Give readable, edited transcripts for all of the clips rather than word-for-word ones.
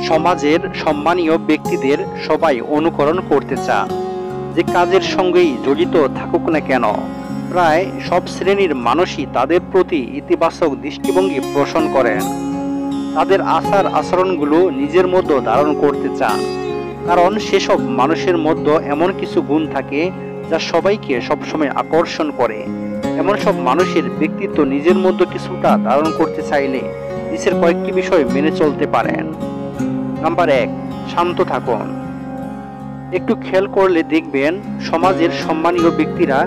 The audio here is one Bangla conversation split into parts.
সমাজের সম্মানীয় ব্যক্তিদের সবাই অনুকরণ করতে চান, যে কাজের সঙ্গেই জড়িত থাকুক না কেন। প্রায় সব শ্রেণীর মানুষই তাদের প্রতি ইতিবাচক দৃষ্টিভঙ্গি পোষণ করেন। তাদের আচার আচরণগুলো নিজের মধ্যে ধারণ করতে চান, কারণ সেসব মানুষের মধ্যে এমন কিছু গুণ থাকে যা সবাইকে সবসময় আকর্ষণ করে। এমন সব মানুষের ব্যক্তিত্ব নিজের মধ্যে কিছুটা ধারণ করতে চাইলে নিচের কয়েকটি বিষয় মেনে চলতে পারেন। নাম্বার 1, শান্ত থাকুন। একটু খেয়াল করলে দেখবেন সমাজের সম্মানীয় ব্যক্তিরা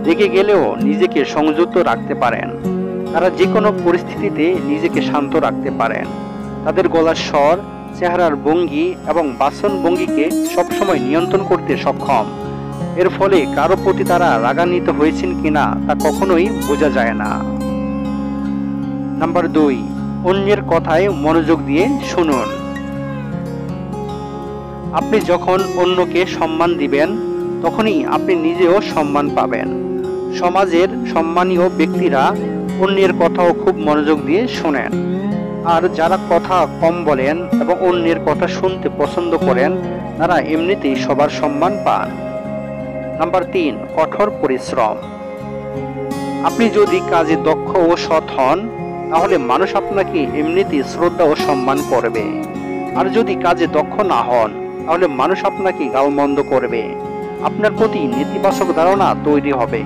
রেগে গেলেও নিজেকে সংযত রাখতে পারেন। তারা যে কোনো পরিস্থিতিতে নিজেকে শান্ত রাখতে পারেন। তাদের গলার স্বর, চেহারার ভঙ্গি এবং বাচন ভঙ্গিকে সবসময় নিয়ন্ত্রণ করতে সক্ষম। এর ফলে কারো প্রতি তারা রাগান্বিত হয়েছেন কিনা তা কখনোই বোঝা যায় না। নাম্বার 2, অন্যের কথায় মনোযোগ দিয়ে শুনুন। আপনি যখন অন্যকে সম্মান দিবেন তখনই আপনি নিজেও সম্মান পাবেন। সমাজের সম্মানীয় ব্যক্তিরা অন্যের কথাও খুব মনোযোগ দিয়ে শোনেন। আর যারা কথা কম বলেন এবং অন্যের কথা শুনতে পছন্দ করেন তারা এমনিতেই সবার সম্মান পান। নাম্বার 3, কঠোর পরিশ্রম। আপনি যদি কাজে দক্ষ ও সৎ হন তাহলে মানুষ আপনাকে এমনিতেই শ্রদ্ধা ও সম্মান করবে। আর যদি কাজে দক্ষ না হন তাহলে মানুষ আপনাকে গালমন্দ করবে। আপনার প্রতি নেতিবাচক ধারণা তৈরি হবে।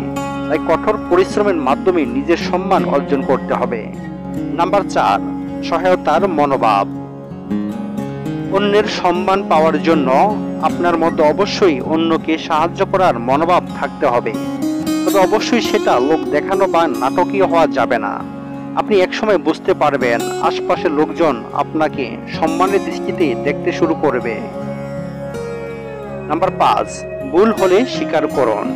তাই কঠোর পরিশ্রমের মাধ্যমে নিজের সম্মান অর্জন করতে হবে। নাম্বার 4, সহায়তার মনোভাব। অন্যের সম্মান পাওয়ার জন্য আপনার মধ্যে অবশ্যই অন্যকে সাহায্য করার মনোভাব থাকতে হবে। তবে অবশ্যই সেটা লোক দেখানো বা নাটকীয় হওয়া যাবে না। আপনি একসময় বুঝতে পারবেন আশপাশের লোকজন আপনাকে সম্মানের দৃষ্টিতে দেখতে শুরু করবে। নাম্বার 5, ভুল হলে স্বীকার করুন।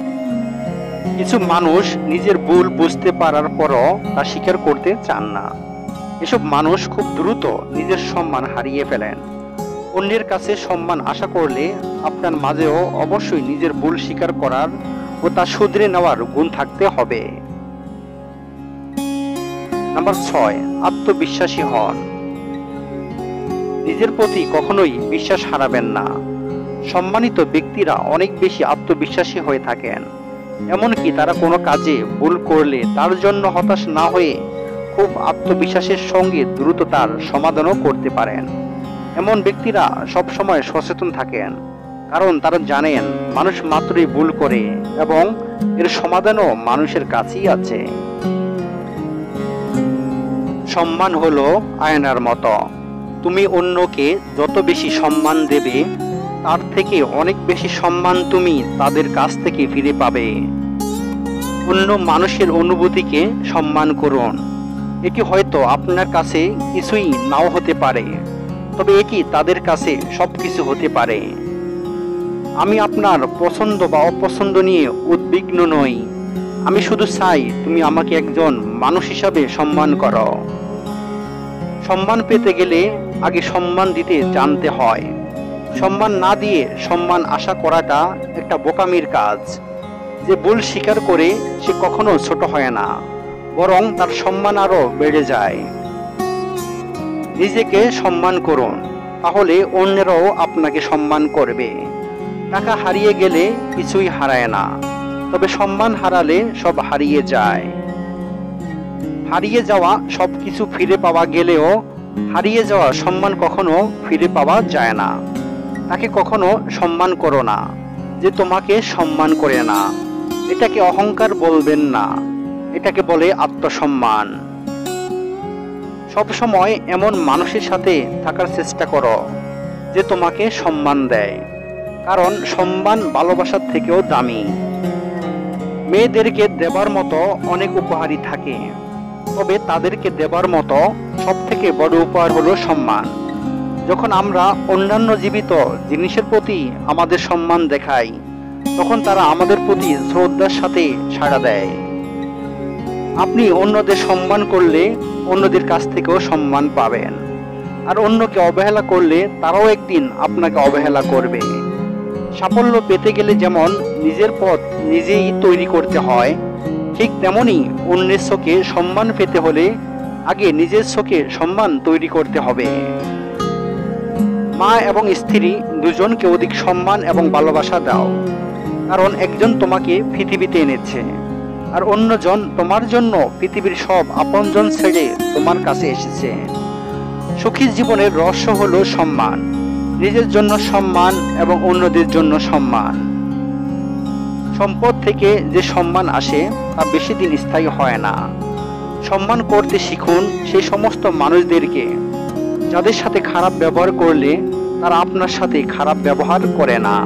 কিছু মানুষ নিজের ভুল বুঝতে পারার পরও তা স্বীকার করতে চান না। এসব মানুষ খুব দ্রুত নিজের সম্মান হারিয়ে ফেলেন। অন্যের কাছে সম্মান আশা করলে আপনার মাঝেও অবশ্যই নিজের ভুল স্বীকার করার ও তা শুধরে নেওয়ার গুণ থাকতে হবে। নাম্বার 6, আত্মবিশ্বাসী হন। নিজের প্রতি কখনোই বিশ্বাস হারাবেন না। সম্মানিত ব্যক্তিরা অনেক বেশি আত্মবিশ্বাসী হয়ে থাকেন। এমনকি তারা কোনো কাজে ভুল করলে তার জন্য হতাশ না হয়ে খুব আত্মবিশ্বাসের সঙ্গে দ্রুত তার সমাধানও করতে পারেন। এমন ব্যক্তিরা সবসময় সচেতন থাকেন, কারণ তারা জানেন মানুষ মাত্রই ভুল করে এবং এর সমাধানও মানুষের কাছেই আছে। সম্মান হলো আয়নার মতো। তুমি অন্যকে যত বেশি সম্মান দেবে তার থেকে অনেক বেশি সম্মান তুমি তাদের কাছ থেকে ফিরে পাবে। অন্য মানুষের অনুভূতিকে সম্মান করুন। এটি হয়তো আপনার কাছে কিছুই নাও হতে পারে, তবে এটি তাদের কাছে সবকিছু হতে পারে। আমি আপনার পছন্দ বা অপছন্দ নিয়ে উদ্বিগ্ন নই। আমি শুধু চাই তুমি আমাকে একজন মানুষ হিসাবে সম্মান করো। সম্মান পেতে গেলে আগে সম্মান দিতে জানতে হয়। সম্মান না দিয়ে সম্মান আশা করাটা একটা বোকামির কাজ। যে ভুল স্বীকার করে সে কখনো ছোট হয় না, বরং তার সম্মান আরো বেড়ে যায়। নিজেকে সম্মান করুন, তাহলে অন্যরাও আপনাকে সম্মান করবে। টাকা হারিয়ে গেলে কিছুই হারায় না, তবে সম্মান হারালে সব হারিয়ে যায়। হারিয়ে যাওয়া সবকিছু ফিরে পাওয়া গেলেও হারিয়ে যাওয়া সম্মান কখনো ফিরে পাওয়া যায় না। তাকে কখনো সম্মান করো না যে তোমাকে সম্মান করে না। এটাকে অহংকার বলবেন না, এটাকে বলে আত্মসম্মান। সবসময় এমন মানুষের সাথে থাকার চেষ্টা করো যে তোমাকে সম্মান দেয়, কারণ সম্মান ভালোবাসার থেকেও দামি। মেয়েদেরকে দেবার মতো অনেক উপহারই থাকে, তবে তাদেরকে দেবার মতো সবথেকে বড় উপহার হলো সম্মান। যখন আমরা অন্যান্য জীবিত জিনিসের প্রতি আমাদের সম্মান দেখাই, তখন তারা আমাদের প্রতি শ্রদ্ধার সাথে সাড়া দেয়। আপনি অন্যদের সম্মান করলে অন্যদের কাছ থেকেও সম্মান পাবেন, আর অন্যকে অবহেলা করলে তারাও একদিন আপনাকে অবহেলা করবে। সাফল্য পেতে গেলে যেমন নিজের পথ নিজেই তৈরি করতে হয়, ঠিক তেমনি অন্যের চোখে সম্মান পেতে হলে আগে নিজের চোখে সম্মান তৈরি করতে হবে। মা এবং স্ত্রী দুজনকে অধিক সম্মান এবং ভালোবাসা দাও, কারণ একজন তোমাকে পৃথিবীতে এনেছে আর অন্যজন তোমার জন্য পৃথিবীর সব আপনজন ছেড়ে তোমার কাছে এসেছে। সুখী জীবনের রহস্য হলো সম্মান, নিজের জন্য সম্মান এবং অন্যদের জন্য সম্মান। সম্পদ থেকে যে সম্মান আসে তা বেশি দিন স্থায়ী হয় না। সম্মান করতে শিখুন সেই সমস্ত মানুষদেরকে যাদের সাথে খারাপ ব্যবহার করলে তারা আপনার সাথে খারাপ ব্যবহার করে না।